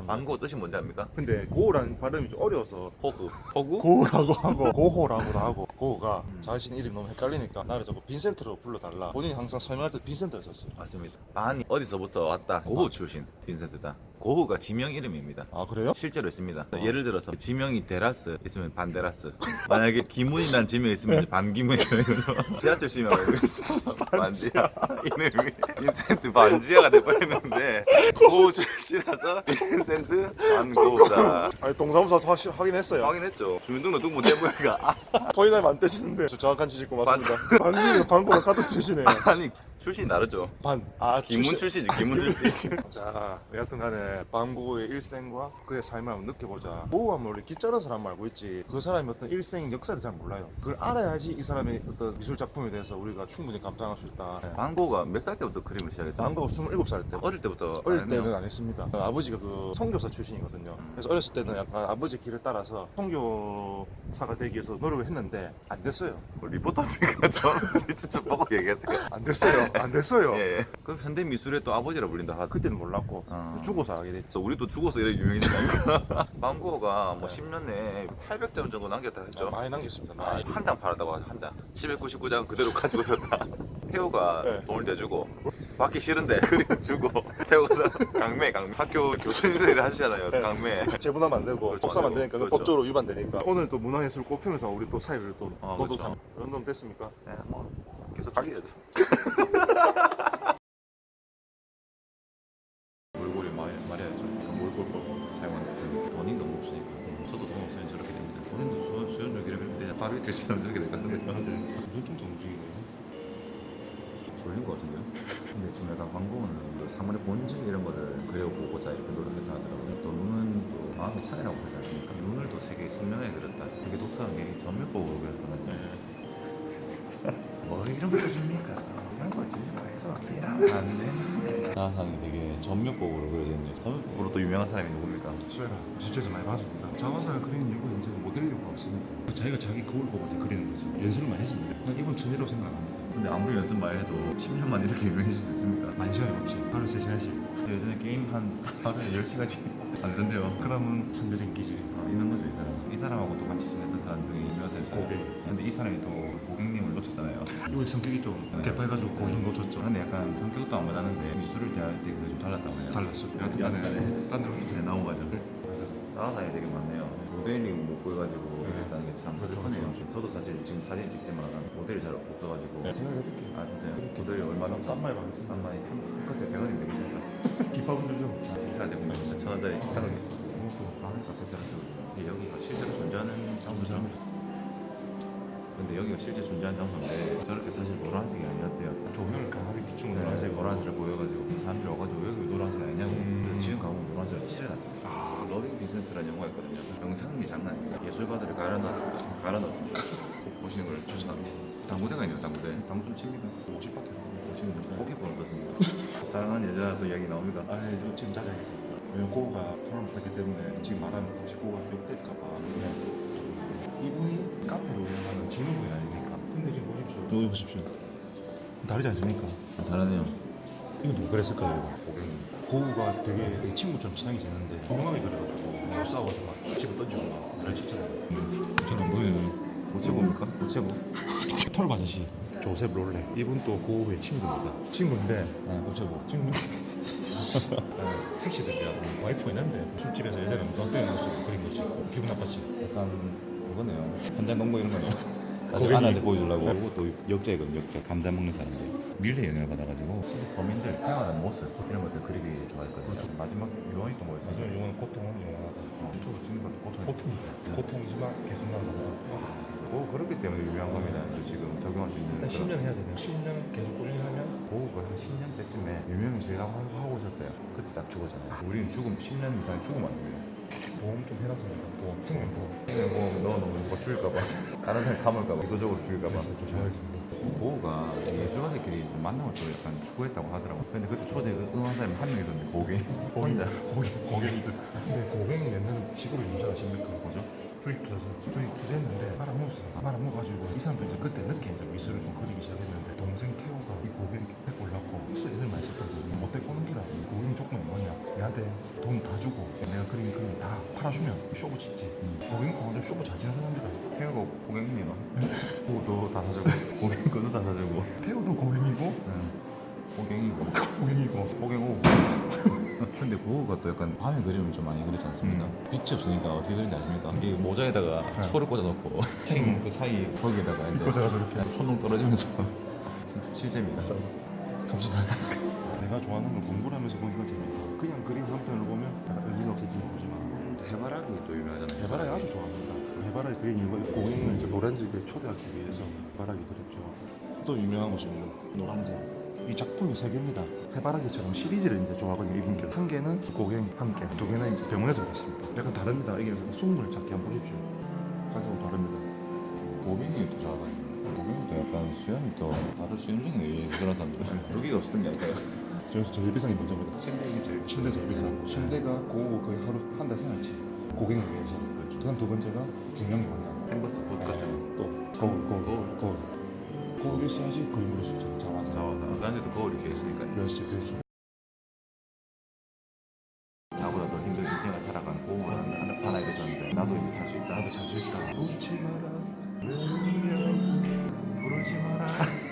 망고 뜻이 뭔지 압니까? 근데 고호라는 발음이 좀 어려워서 호구. 호구? 고호라고 하고 고호라고도 하고 고호가 자신 이름 너무 헷갈리니까 나를 자꾸 빈센트로 불러달라. 본인이 항상 설명할 때 빈센트를 썼어요. 맞습니다. 반이 어디서부터 왔다. 고흐 출신 빈센트다. 고흐가 지명 이름입니다. 아 그래요? 실제로 있습니다. 예를 들어서 지명이 데라스 있으면 반데라스. 만약에 기문이란 지명이 있으면 이제 반기문이라는 거죠. 지하철 시면 반지하 이름이 빈센트 반지하가 돼버렸는데 고흐 출신이라서 빈센트 반고흐다. 아니 동사무소 확인했어요. 확인했죠. 주민등록 못 해보니까 포인트는 안 떼시는데 저정확한 지식 고맙습니다. 반지는 반고가 카드 출신이에요. 아니 출신이 다르죠. 기문 출신이지 기문 출신. 자, 여하튼간에 방고의 일생과 그의 삶을 한번 느껴보자. 고우하면 우리 기자라는 사람 알고 있지. 그 사람의 어떤 일생 역사를 잘 몰라요. 그걸 알아야지 이 사람의 어떤 미술 작품에 대해서 우리가 충분히 감상할 수 있다. 방고가 몇 살 때부터 그림을 시작했죠? 방고가 27살 때. 어릴 때부터. 어릴 때는 안 했습니다. 아버지가 그 선교사 출신이거든요. 그래서 어렸을 때는 약간 아버지 길을 따라서 선교사가 되기 위해서 노력을 했는데 안 됐어요. 리포터니까 저는 진짜 보고 얘기했어요. 안 됐어요. 안 됐어요. 예. 그 현대 미술의 또 아버지라 불린다 하죠. 그때는 몰랐고 죽어서 알게 됐죠. 우리도 죽어서 이렇게 유명해졌다니까. 방고가 뭐 10년 내에 800점 정도 남겼다 했죠. 많이 남겼습니다. 한 장 팔았다고 하죠. 한 장. 799장 그대로 가지고 있었다. 태호가 네. 돈을 내주고 받기 싫은데 그림 주고 태호가 강매 학교 교수님들이 하시잖아요. 네. 강매. 재분하면 안 되고 그렇죠, 복사하면 안 안 되고. 되니까 그렇죠. 법적으로 위반되니까. 오늘 또 문화예술 꽃피면서 우리 또 사이를 또 그렇죠. 그런 놈 됐습니까? 네, 뭐 계속 가기야죠. 몰골이 말해야죠. 그 몰골법 사용하는 그 돈이 너무 없으니까. 저도 돈 없으면 저렇게 됩니다. 본인도 수연료 기름 이렇게 되냐? 하루 이틀 지나면 저렇게 될 것 같은데. 맞아요. 무슨 통장 움직이네요? 졸린 것 같은데요? 근데 좀 약간 광고는 그 사물의 본질 이런 거를 그려보고자 이렇게 노력했다 하더라고요. 또 눈은 또 마음의 창이라고 하지 않습니까? 눈을 또 되게 선명하게 그렸다. 되게 독특하게 전면법으로 그렸거든요. 뭐 이런 거 줍니까? 이런 거 주지 마서 이러면 안 되는데. 자상이 되게 전면법으로 그려졌네요. 전면법으로 또 유명한 사람이 누굽니까? 수혜라 실제에서 많이 봤습니다. 자화상을 그리는 이유가 이제 모델 이유가 없으니까 자기가 자기 거울 보고 이제 그리는 거지. 연습을 많이 했습니다. 난 이건 천재라고 생각 안 합니다. 근데 아무리 연습 많이 해도 10년만 이렇게 유명해질 수 있습니까? 많이 시간이 없지. 하루 3시간씩. 예전에 게임 한 하루에 10시간씩 안 된대요. 그러면 천재적인 기질이 있는 거죠, 이 사람. 이 사람하고 똑같이 지냈던 사람 중에 유명한 사람이 있어요. 고객. 근데 이 사람이 또 고객님을 놓쳤잖아요. 이거 성격이 좀 개파해가지고 고객 놓쳤죠. 근데 약간 성격도 안 맞았는데 미술을 대할 때 그게 좀 달랐다고 해요. 잘랐어. 여하튼간에 딴 데로 네, 나온 거죠. 짜사이 되게 많네요. 모델이 못 구해가지고 일단 이게 참 슬프네요. 저도 사실 지금 사진 찍지만 모델이 잘 없어가지고. 생각해볼게. 아 진짜요? 모델이 얼마나 싼 많이 받았어요. 싼 많이 컷에 100원인데 비싸서 기밥은 주죠. 식사할 때 보면 1,000원짜리 타격이 마음의 카페 테라스. 여기가 실제로 존재하는 장소죠. 근데 여기가 실제 존재하는 장소인데 저렇게 사실 노란색이 아니었대요. 조명을 강하게 비추는 노란색을 보여가지고 사람들이 와가지고 여기 왜 노란색이 아니냐고. 그래서 지금 가보면 노란색을 칠해놨습니다. 러빙 빈센트라는 영화가 있거든요. 영상미 장난 아닙니다. 예술가들을 갈아넣었습니다. 꼭 보시는 걸 추천합니다. 당구대가 있네요. 당구대. 당구 좀 칩니까? 50밖에 안 돼요. 지금 포켓볼 어떻습니까? 사랑하는 여자도 이야기 나옵니까? 아니 지금 자제하겠습니다. 왜냐면 고우가 사람 붙었기 때문에 지금 말하면 혹시 고우가 욕될까봐. 이분이 카페를 운영하는 직원분이 아닙니까? 근데 지금 보십시오. 여기 보십시오. 다르지 않습니까? 다르네요. 이거 누가 그랬을까요? 고우가 되게 내 친구처럼 친하게 지냈는데 엉망이 그래가지고 막 싸워가지고 막 집을 던지고 막 날쳤잖아요. 저는 안 보여요. 오체보입니까? 오체보? 털 아저씨 조셉 롤레 이분 또 고우의 친구입니다. 친구인데 오세보 친구. 택시 들려 와이프가 있는데 술집에서 예전에 넌때의 모습 그린 거지. 기분 나빴지. 약간 그거네요. 현장 공부 이런 거네요. 고객이- 나중에 아내한테 보여주려고. 이것도 역자이거든요. 역자. 감자 먹는 사람들. 밀레 영향을 받아가지고 진짜 서민들 생활하는 모습 이런 것들 그리기 좋아했거든요. 마지막 유언이 또 뭐였어요? 마지막 용어는 고통은 영원하다. 유튜브 찍는 것도 고통이 고통이죠. 고통이지만 계속 나간다. 뭐 그렇기 때문에 유명한 겁니다. 지금 적용할 수 있는 일단 10년 해야 되네요. 10년 계속 꾸준히 하면 보호가 한 10년 때쯤에 유명해지려고 하고 있었어요. 그때 딱 죽었잖아요. 우리는 죽음 10년 이상 죽으면 안 돼요. 보험 좀 해놨습니다. 보험, 생명보험. 생명보험 넣어놓으면 뭐 죽일까봐 다른 사람이 감을까봐 의도적으로 죽일까봐. 그래서 조심하겠습니다. 보호가 예술가들끼리 만남을 또 약간 추구했다고 하더라고. 근데 그때 초대 응한 사람이 한 명 있었는데 고객 혼자. 고객이죠. 근데 고객이 옛날에 직업이 뭔지 아십니까? 뭐죠? 주식 투자죠. 주식 투자했는데 말아먹었어요. 말아먹어가지고 이 사람도 이제 그때 늦게 이제 미술을 좀 그리기 시작했는데 동생 태호가 이 고객이 때 골랐고 그래서 애들 많이 썼거든요. 못돼 꼬는 기라. 고객 조건이 뭐냐? 내한테 돈 돈 다 주고 내가 그림 다 팔아주면 쇼부 짓지. 고객 완전 쇼부 잘 지는 사람이다. 태우고 고객님이 너 고도 다 사주고 고객 거도 다 사주고 태우도 고객이고 고객이고 고객이고 고객오 근데 그거가 또 약간 밤에 그리면 좀 많이 그리지 않습니까? 빛이 없으니까 어떻게 그리는지 아십니까? 이게 모자에다가 초를 꽂아놓고 책 그 사이 거기에다가 이제 꽂아가 저렇게 촌농 떨어지면서 진짜 실제입니다. 갑시다. 내가 좋아하는 걸 공부를 하면서 보니까 재밌다. 그냥 그림 한 편을 보면 약간 의미가 없어서 보지 마. 해바라기 또 유명하잖아요. 해바라기 아주 좋아합니다. 해바라기 그린 이유가 고객을 이제 노란집에 초대하기 위해서 해바라기 그렸죠. 또 유명한 곳입니다. 노란집. 이 작품이 세 개입니다. 해바라기처럼 시리즈를 이제 좋아하거든요. 이분께 한 개는 고갱 한 개, 두 개는 이제 병원에서 봤습니다. 약간 다릅니다. 이게 숨을 찾기 한번 보십시오. 가슴은 다릅니다. 고객이 또 좋아하거든요. 고객이 또 약간 수염이 또 다들 수염 중에 그런 사람들은 여기가 없었던 게 아닐까요? 저기서 제일 비싼 게 뭔지 침대 이게 제일 침대 제일 비싸. 침대가 고 거의 하루 한 달 생활치. 고객을 위해서. 그다음 두 번째가 중요한 게 뭐냐? 캔버스 붓 같은 거. 또 거울. 거울이 있어야지 그림 그릴 수 있죠. 자와서. 나한테도 거울이 이렇게 있으니까 그렇지. 나보다 더 힘든 인생을 살아간 고우한 사나이를 줬는데 나도 이제 살 수 있다. 나도 잘 수 있다. 웃지 마라. 부르지 마라.